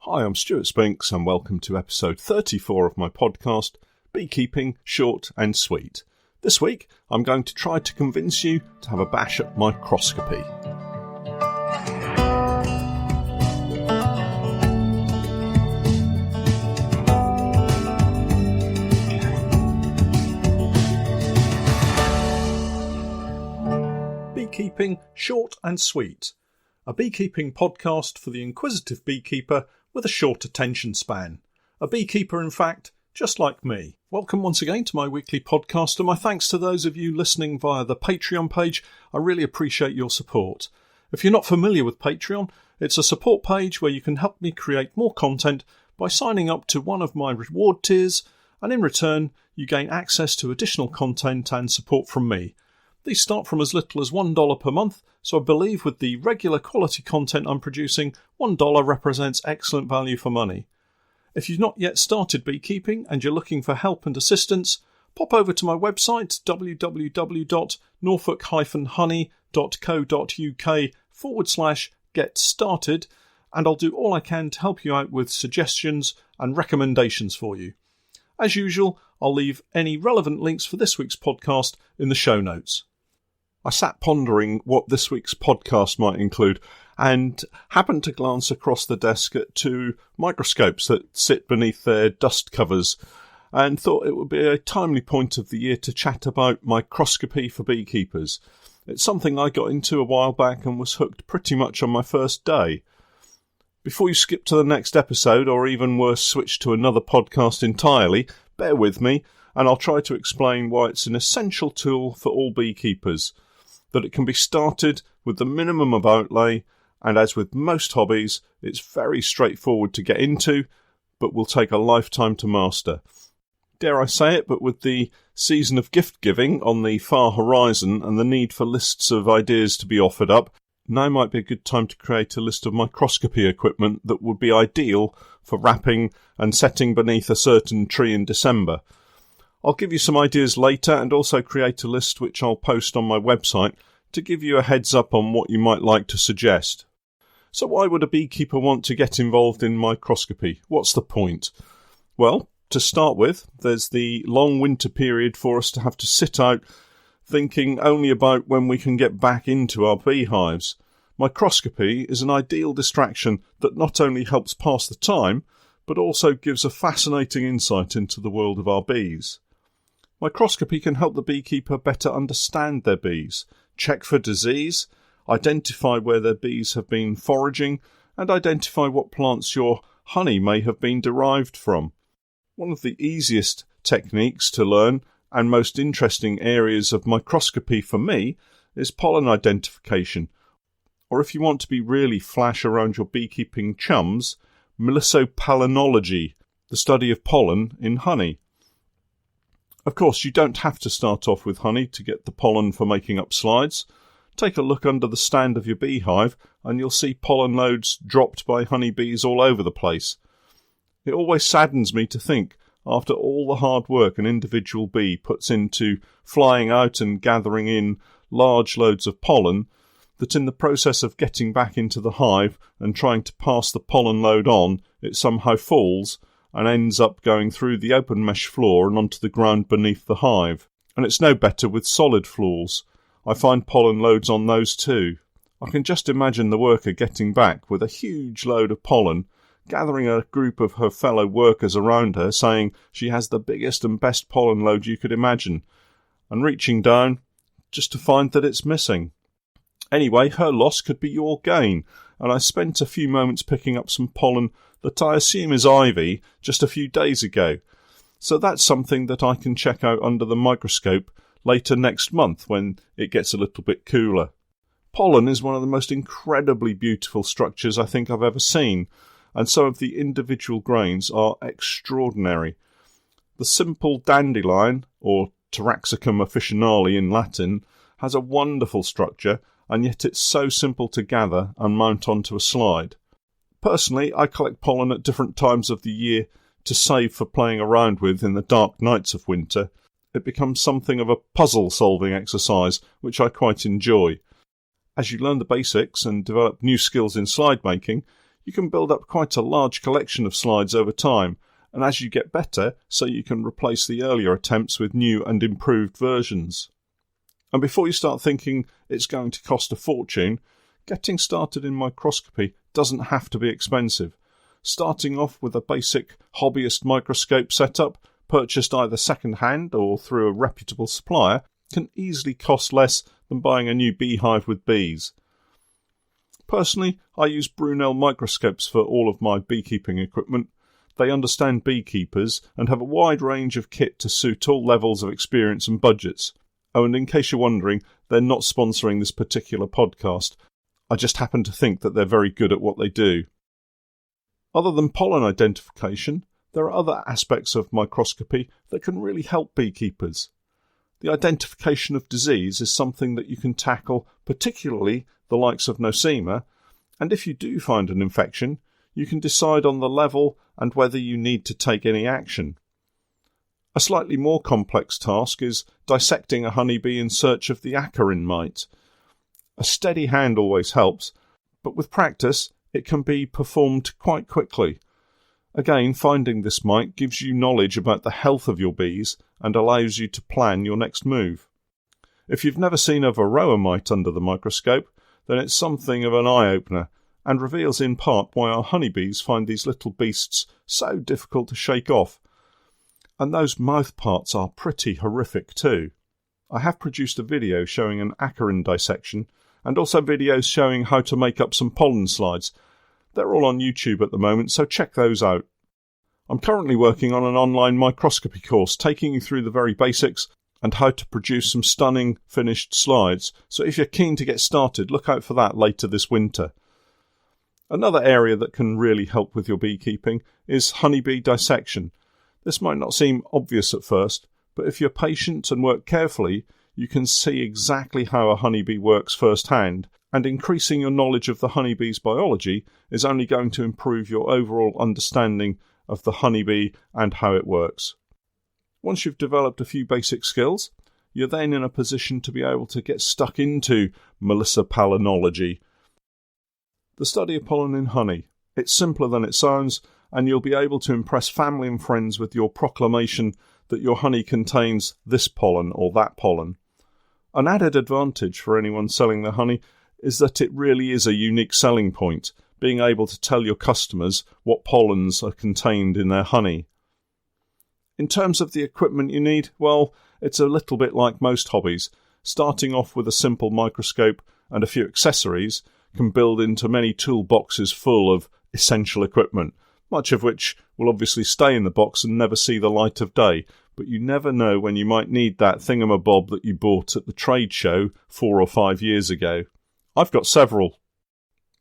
Hi, I'm Stuart Spinks and welcome to episode 34 of my podcast, Beekeeping Short and Sweet. This week, I'm going to try to convince you to have a bash at Microscopy. Beekeeping Short and Sweet, a beekeeping podcast for the inquisitive beekeeper with a short attention span. A beekeeper, in fact, just like me. Welcome once again to my weekly podcast, and my thanks to those of you listening via the Patreon page. I really appreciate your support. If you're not familiar with Patreon, it's a support page where you can help me create more content by signing up to one of my reward tiers, and in return, you gain access to additional content and support from me. These start from as little as $1 per month, so I believe with the regular quality content I'm producing, $1 represents excellent value for money. If you've not yet started beekeeping and you're looking for help and assistance, pop over to my website www.norfolk-honey.co.uk/get started, and I'll do all I can to help you out with suggestions and recommendations for you. As usual, I'll leave any relevant links for this week's podcast in the show notes. I sat pondering what this week's podcast might include and happened to glance across the desk at two microscopes that sit beneath their dust covers and thought it would be a timely point of the year to chat about microscopy for beekeepers. It's something I got into a while back and was hooked pretty much on my first day. Before you skip to the next episode, or even worse, switch to another podcast entirely, bear with me and I'll try to explain why it's an essential tool for all beekeepers, that it can be started with the minimum of outlay, and as with most hobbies, it's very straightforward to get into, but will take a lifetime to master. Dare I say it, but with the season of gift giving on the far horizon and the need for lists of ideas to be offered up, now might be a good time to create a list of microscopy equipment that would be ideal for wrapping and setting beneath a certain tree in December. I'll give you some ideas later and also create a list which I'll post on my website to give you a heads up on what you might like to suggest. So why would a beekeeper want to get involved in microscopy? What's the point? Well, to start with, there's the long winter period for us to have to sit out thinking only about when we can get back into our beehives. Microscopy is an ideal distraction that not only helps pass the time, but also gives a fascinating insight into the world of our bees. Microscopy can help the beekeeper better understand their bees, check for disease, identify where their bees have been foraging, and identify what plants your honey may have been derived from. One of the easiest techniques to learn and most interesting areas of microscopy for me is pollen identification, or if you want to be really flash around your beekeeping chums, melissopollenology, the study of pollen in honey. Of course, you don't have to start off with honey to get the pollen for making up slides. Take a look under the stand of your beehive and you'll see pollen loads dropped by honeybees all over the place. It always saddens me to think, after all the hard work an individual bee puts into flying out and gathering in large loads of pollen, that in the process of getting back into the hive and trying to pass the pollen load on, it somehow falls and ends up going through the open mesh floor and onto the ground beneath the hive. And it's no better with solid floors. I find pollen loads on those too. I can just imagine the worker getting back with a huge load of pollen, gathering a group of her fellow workers around her, saying she has the biggest and best pollen load you could imagine, and reaching down just to find that it's missing. Anyway, her loss could be your gain, and I spent a few moments picking up some pollen that I assume is ivy just a few days ago. So that's something that I can check out under the microscope later next month when it gets a little bit cooler. Pollen is one of the most incredibly beautiful structures I think I've ever seen, and some of the individual grains are extraordinary. The simple dandelion, or Taraxacum officinale in Latin, has a wonderful structure, and yet it's so simple to gather and mount onto a slide. Personally, I collect pollen at different times of the year to save for playing around with in the dark nights of winter. It becomes something of a puzzle-solving exercise, which I quite enjoy. As you learn the basics and develop new skills in slide making, You can build up quite a large collection of slides over time, and as you get better, so you can replace the earlier attempts with new and improved versions. And before you start thinking it's going to cost a fortune, getting started in microscopy doesn't have to be expensive. Starting off with a basic hobbyist microscope setup, purchased either second-hand or through a reputable supplier, can easily cost less than buying a new beehive with bees. Personally, I use Brunel microscopes for all of my beekeeping equipment. They understand beekeepers and have a wide range of kit to suit all levels of experience and budgets. Oh, and in case you're wondering, they're not sponsoring this particular podcast. I just happen to think that they're very good at what they do. Other than pollen identification, there are other aspects of microscopy that can really help beekeepers. The identification of disease is something that you can tackle, particularly the likes of nosema, and if you do find an infection, you can decide on the level and whether you need to take any action. A slightly more complex task is dissecting a honeybee in search of the acarine mite. A steady hand always helps, but with practice it can be performed quite quickly. Again, finding this mite gives you knowledge about the health of your bees and allows you to plan your next move. If you've never seen a varroa mite under the microscope, then it's something of an eye-opener and reveals in part why our honeybees find these little beasts so difficult to shake off. And those mouth parts are pretty horrific too. I have produced a video showing an acarine dissection and also videos showing how to make up some pollen slides. They're all on YouTube at the moment, so check those out. I'm currently working on an online microscopy course taking you through the very basics and how to produce some stunning finished slides, so if you're keen to get started, look out for that later this winter. Another area that can really help with your beekeeping is honeybee dissection. This might not seem obvious at first, but if you're patient and work carefully, you can see exactly how a honeybee works firsthand, and increasing your knowledge of the honeybee's biology is only going to improve your overall understanding of the honeybee and how it works. Once you've developed a few basic skills, you're then in a position to be able to get stuck into melissopollenology, the study of pollen in honey. It's simpler than it sounds, and you'll be able to impress family and friends with your proclamation that your honey contains this pollen or that pollen. An added advantage for anyone selling their honey is that it really is a unique selling point, being able to tell your customers what pollens are contained in their honey. In terms of the equipment you need, well, it's a little bit like most hobbies. Starting off with a simple microscope and a few accessories can build into many toolboxes full of essential equipment, much of which will obviously stay in the box and never see the light of day, but you never know when you might need that thingamabob that you bought at the trade show 4 or 5 years ago. I've got several.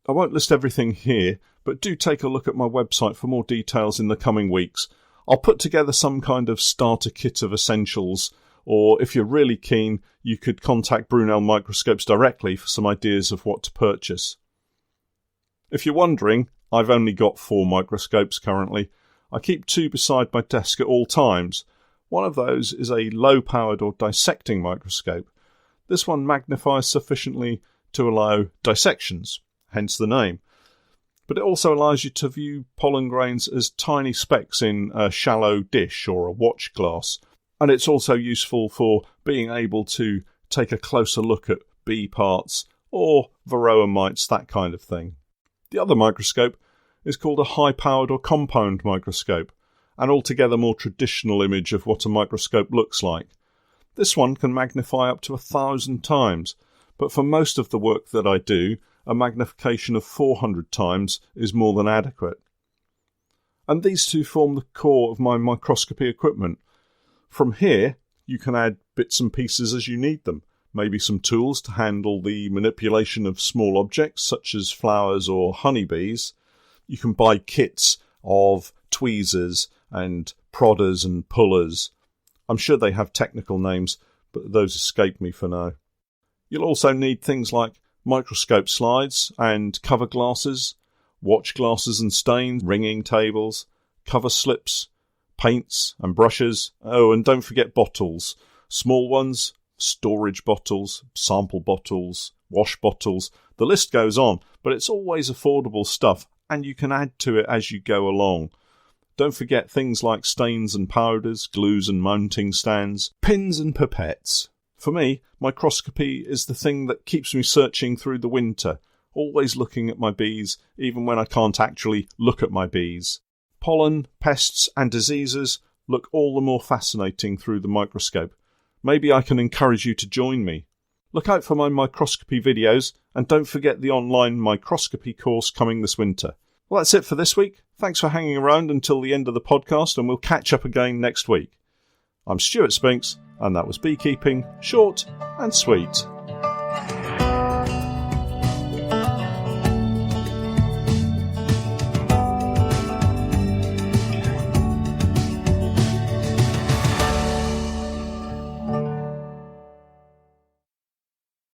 I won't list everything here, but do take a look at my website for more details in the coming weeks. I'll put together some kind of starter kit of essentials, or if you're really keen, you could contact Brunel Microscopes directly for some ideas of what to purchase. If you're wondering, I've only got 4 microscopes currently. I keep 2 beside my desk at all times. One of those is a low-powered or dissecting microscope. This one magnifies sufficiently to allow dissections, hence the name. But it also allows you to view pollen grains as tiny specks in a shallow dish or a watch glass. And it's also useful for being able to take a closer look at bee parts or varroa mites, that kind of thing. The other microscope is called a high-powered or compound microscope, an altogether more traditional image of what a microscope looks like. This one can magnify up to 1,000 times, but for most of the work that I do, a magnification of 400 times is more than adequate. And these two form the core of my microscopy equipment. From here, you can add bits and pieces as you need them, maybe some tools to handle the manipulation of small objects such as flowers or honeybees. You can buy kits of tweezers and prodders and pullers. I'm sure they have technical names, but those escape me for now. You'll also need things like microscope slides and cover glasses, watch glasses and stains, ringing tables, cover slips, paints and brushes. Oh, and don't forget bottles. Small ones, storage bottles, sample bottles, wash bottles. The list goes on, but it's always affordable stuff and you can add to it as you go along. Don't forget things like stains and powders, glues and mounting stands, pins and pipettes. For me, microscopy is the thing that keeps me searching through the winter, always looking at my bees, even when I can't actually look at my bees. Pollen, pests and diseases look all the more fascinating through the microscope. Maybe I can encourage you to join me. Look out for my microscopy videos, and don't forget the online microscopy course coming this winter. Well, that's it for this week. Thanks for hanging around until the end of the podcast, and we'll catch up again next week. I'm Stuart Spinks, and that was Beekeeping, short and sweet.